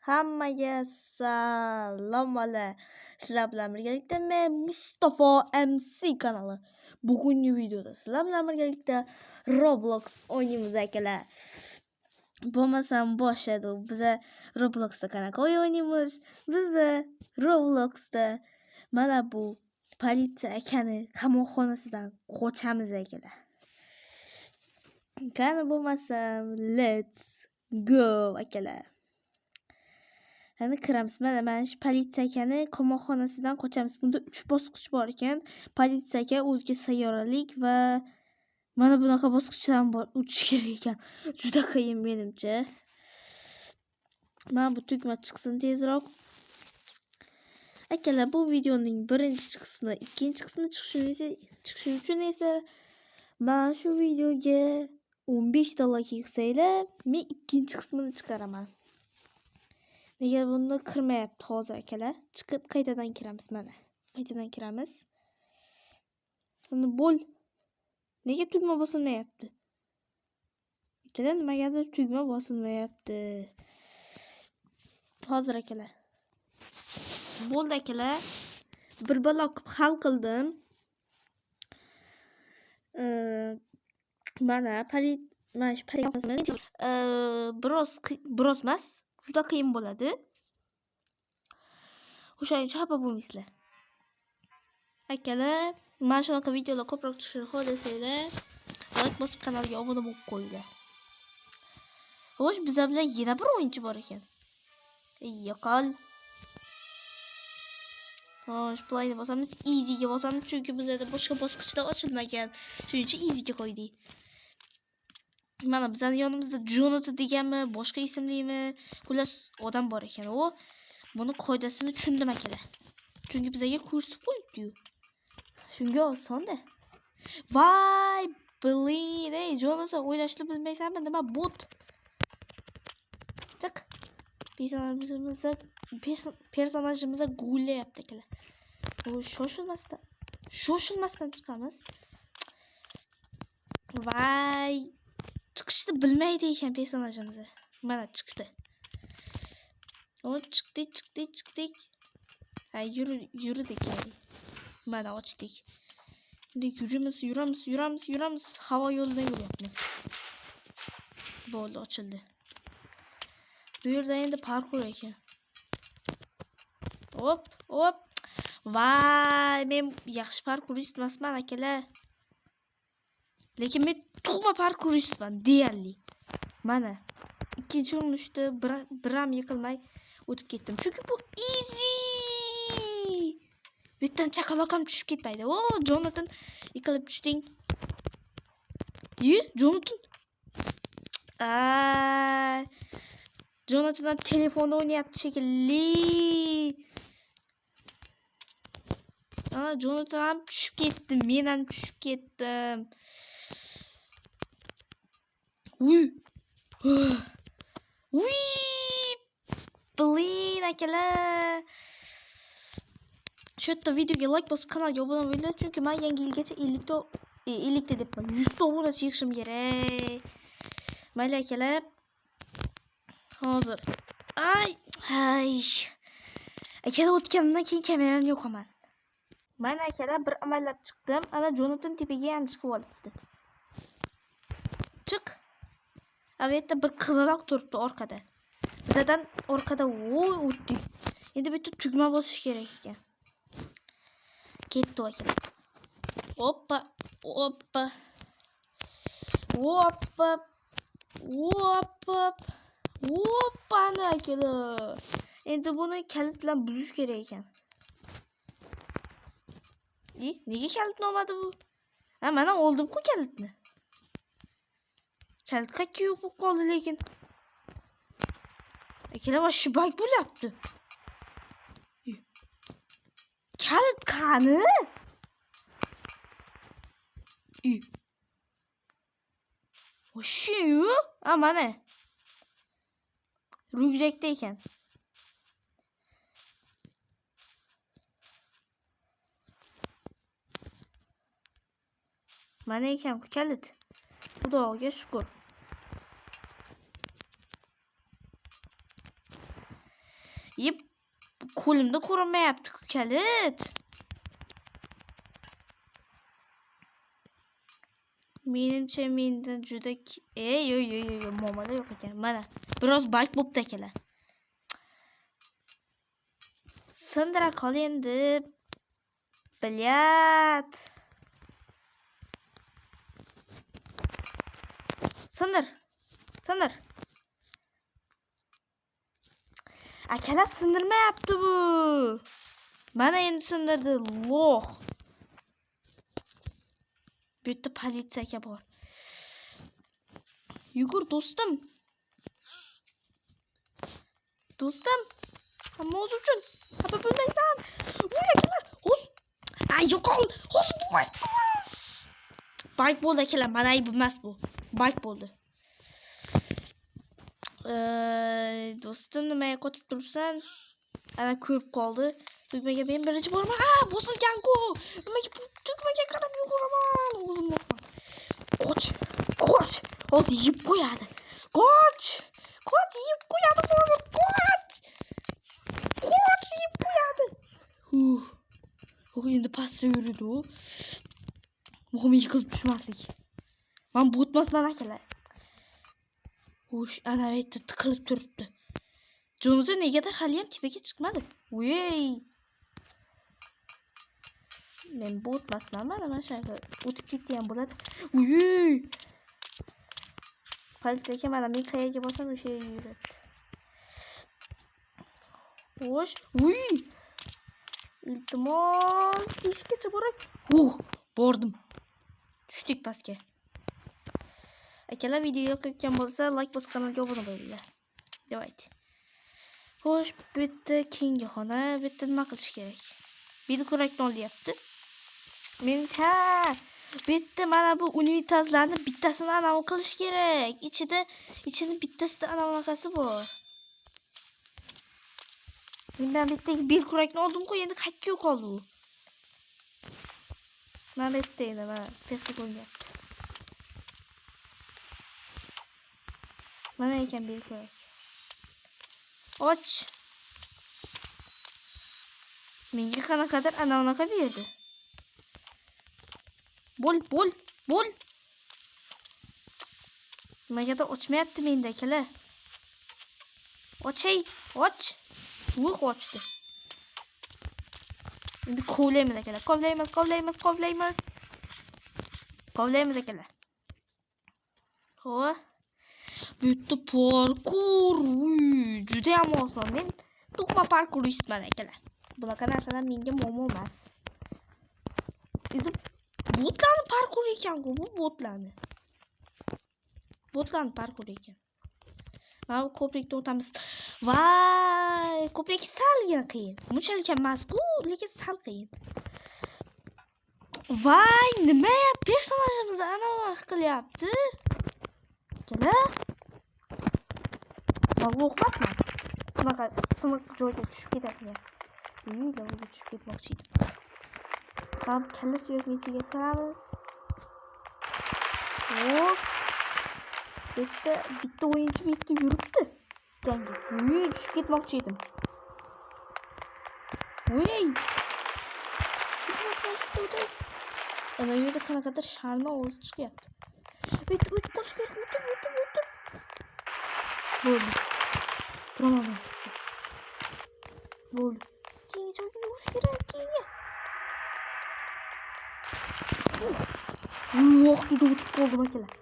Hammaga salom ala. Sizlar bilan birgalikda men Mustafa MC kanali. Bugungi videoda sizlar bilan birgalikda Roblox o'ynaymiz akalar. Bo'lmasam boshlaydi. Biz Robloxda qanaqa o'ynaymiz? Biz Robloxda mana bu politsiya akani qamoqxonasidan qochamiz akalar. Qani bo'lmasam let's go akalar. Hani kiramiz. Mana shu politsiya akani qamoqxonasidan qochamiz. Bunda 3 bosqich bor ekan. Politsiya aka o'ziga sayyoralik va mana bunaqa bosqichdan bor. O'tish kerak ekan. Juda qiyin menimcha. Mana bu tugma chiqsin tezroq. Akalar, bu videoning birinchi qismi, ikkinchi qismi chiqishi uchun esa mana shu videoga 15 ta like qilsanglar, men ikkinchi qismini chiqaraman. Nega bunda kirmayapti hozir akalar? Chiqib qaytadan kiramiz mana. Qaytadan kiramiz. Buni bo'l. Nega tugma bosilmayapti? Akalar, nimagadir tugma bosilmayapti. Hozir akalar. Bo'ldi akalar. Bir blok hal qildim. Mana shu biroz emas. Juda qiyin bo'ladi. O'shaning uchun xafa bo'lmaysizlar. Akalar, mana shunaqa videolar ko'proq chiqishini xohlasanglar, like bosib kanalga obuna bo'lib qo'yinglar. Xo'sh, bizlar bilan yana bir o'yinchi bor ekan. Yo'qol. Xo'sh, playni bosamiz, easy'ga bosamiz, chunki bizda boshqa bosqichlar ochilmagan. Shuning uchun easy'ga qo'ydik. Mana bizning yonimizda Jonathan deganmi, boshqa ismlimi, xullas odam bor ekan. U buni qoidasini tushundim akalar. Chunki bizga ko'rsatib qo'yibdi-yu. Shunga osonda. Voy, blin, ey Jonathan, o'ylashni bilmaysanmi? Nima bot? Chiq. Personajimizga gullayapti akalar. O shoshilmasdan chiqamiz. Voy, chiqishni bilmaydi ekan personajimiz. Mana chiqdi. O chiqdik. Ha, yurdik. Mana ochdik. Endi yuramiz. Havo yo'lidan yuryapmiz. Bo'ldi, ochildi. Bu yerda endi parkur ekan. Hop. Voy, men yaxshi parkurist emasman akalar. Lekin men tug'ma parkuristman deyarli. Mana ikkinchi urinishda bir ham yiqilmay o'tib ketdim. Chunki bu easy. Bu yerdan chaqaloq ham tushib ketmaydi. O, Jonathan, yiqilib tushding. Jonathan. Jonathan ham telefonda o'ynayapti shekilli. Jonathan ham tushib ketdi, men ham tushib ketdim. Blin akalar. Shu yerda videoga like bosib kanalga obuna bo'linglar, chunki men yangi yilgacha 50 ta debman, 100 ta obunachi yig'ishim kerak. Mayli akalar. Hozir. Ay. Akalar, o'tgandan keyin kamerani yo'qaman. Mana akalar, bir amallab chiqdim. Ana Jonathan tepaga ham chiqib olibdi. Chiq. Avayetda bir qizaloq turibdi orqada. Bizdan orqada o'tdik. Endi bitta tugma bosish kerak ekan. Ketdi akalar. Hoppa. Hoppani akalar. Endi buni kalit bilan buzish kerak ekan. Nega kalitni olmadi bu? Mana oldim-ku kalitni. Kalit qayerga yo'q bo'lib qoldi lekin. Akalar, va shu bug bo'lyapti. Kalit qani? O'shu-yu? Mana. Ryukzakda ekan. Mana ekan kalit. Xudoga shukr. Yep, qo'limda ko'rinmayapti kalit. Menimcha mendan juda yo'q, muomala yo'q ekan. Mana, biroz bak bo'pti akalar. Sindira qol endi. Bilyat. Sindir. Akalar sindirmayapti bu. Mana endi sindirdi. Lo'q. Bu yerda politsiyaga bor. Yugur do'stim. Hamma o'z uchun. Xafa bo'lmaysan. Voy akalar, yo'qol. Hozir bu bayk bo'ldi akalar. Mana ayb emas bu. Bayk bo'ldi. Do'stim nimaga qotib turibsan? Ana ko'rib qoldi. Tugmaga men birinchi borman. Bosilgan-ku. Nimaga tugmaga qarab yuguraman? O'zim yo'qman. Qoch. Hozir yeb qo'yadi. Qoch, yeb qo'yadi hozir. Qoch, yeb qo'yadi. Endi pastda yuradi u. Muhim yiqilib tushmaslik. Men botmasman akalar. Ana bu yerda tiqilib turibdi. Jonatan negadir hali ham tepaga chiqmadi. Voy. Men botmasman, mana shunga o'tib ketgan bo'ladi. Voy. Politsiyaga mana men qayerga borsam o'sha yerga yuradi. Xo'sh, voy. Iltimos, teshikgacha boray. Bordim. Tushdik pastga. Akalar, video yoqayotgan bo'lsa, like bosib kanalga obuna bo'linglar. Давайте. Xo'sh, bu yerda keyingi xona, bu yerda nima qilish kerak? Bitta ko'rakni olyapti. Mencha, bu yerda mana bu unitazlarni bittasini anavi qilish kerak. Ichida bittasida anavaqasi bor. Men bittagi bir ko'rakni oldim-ku, endi qayerga yo'qoldi u? Mana bu yerda edi, mana pastga qo'yapti. Mana ekan bir ko'rak. Och. Menga qanaqadir anaqa berdi. Bol. Nimagadir ochmayapti menda akalar. Och. Voy ochdi. Endi kovlaymiz akalar. Kovlaymiz akalar. Xo'p. Bu yerda parkur. Juda ham oson. Men to'qma parkur eshitman akalar. Bunaqa narsalar menga muammo emas. Botlarni parkur ekan-ku, bu botlarni. Parkur ekan. Mana bu ko'prikdan o'tamiz. Voy, ko'prik salgina qiyin. Bunchalik emas-ku, lekin sal qiyin. Voy, nima personajimiz anavi qilyapti? Akalar. Mag'lubman. Bunaqa siniq joyga tushib ketadi. Lavga tushib ketmoqchi edim. Ham kalla suyakni ichiga solamiz. Hop. Bitta o'yinchi bu yerda yuribdi. Jangga. Tushib ketmoqchi edim. Voy. Bitmasdi. Ana yerda qanaqadir sharni ovozi chiqyapti. O'tib qolish kerak. Bo'ldi. Turaman. Bo'ldi. Keyingi joyga yurish kerak, keyingi. Vaqtida o'tib qoldim akalar.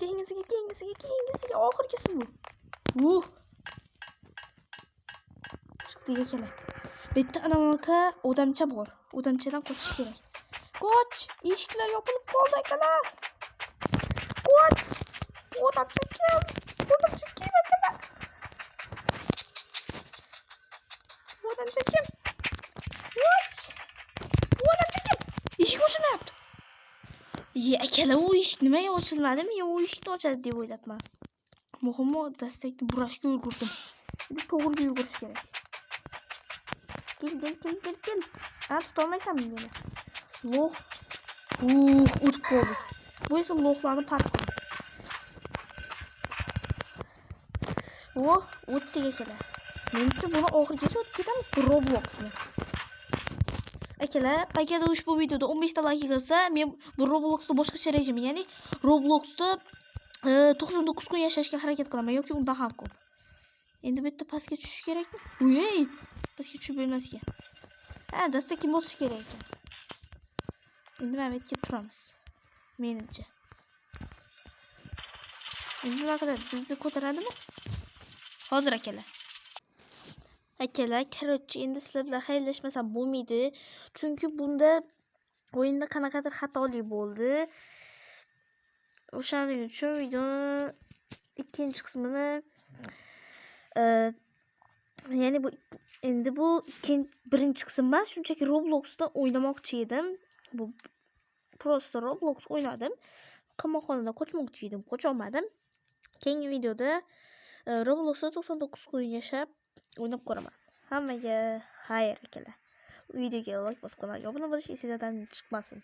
Keyingisiga oxirgisi bu. Chiqdik akalar. Bitta anaqa odamcha bor. Odamchadan qochish kerak. Qoch! Eshiklar yopilib qoldi akalar. Qoch! Odamcha kim akalar? Odamcha kim? Qoch! Odamcha kim? Eshik ochilmayapti. Akalar, u eshik nimaga ochilmadi? Men u eshikni ochadi deb o'ylabman. Muhimi dastakni burashga ulgurdim. Endi to'g'riga yugurish kerak. Kel. Tutolmaysanmi meni? Lo'q. O'tib qoldi. Bu esa lo'qlarni parkur. O'tdik akalar. Menimcha buni oxirigacha o'tib ketamiz bu Robloxni. Akalar, agar ushbu videoda 15 ta like kelsa, men bu Robloxda boshqacha rejim, ya'ni Robloxda 99 kun yashashga harakat qilaman yoki undan ham ko'p. Endi bu yerda pastga tushish kerakmi? Uyey! Pastga tushib bo'lmas ekan. Ha, dastaki bosish kerak ekan. Endi mana bu yerga turamiz. Menimcha. Endi nima qiladi? Bizni ko'taradimi? Hozir akalar. Akalar, короче, endi sizlar bilan xayrlashmasam bo'lmaydi. Chunki bunda o'yinda qanaqadir xatolik bo'ldi. O'shaning uchun videoning ikkinchi qismini ya'ni bu endi bu birinchi qism emas, shunchaki Robloxda o'ynamoqchi edim. Bu prosta Roblox o'ynadim. Qamoqxonadan qochmoqchi edim, qocholmadim. Keyingi videoda Robloxda 99 kun yashab o'ynab ko'raman. Hammaga xayr akalar. Videoga like bosib, kanalga obuna bo'lish esingizdan chiqmasin.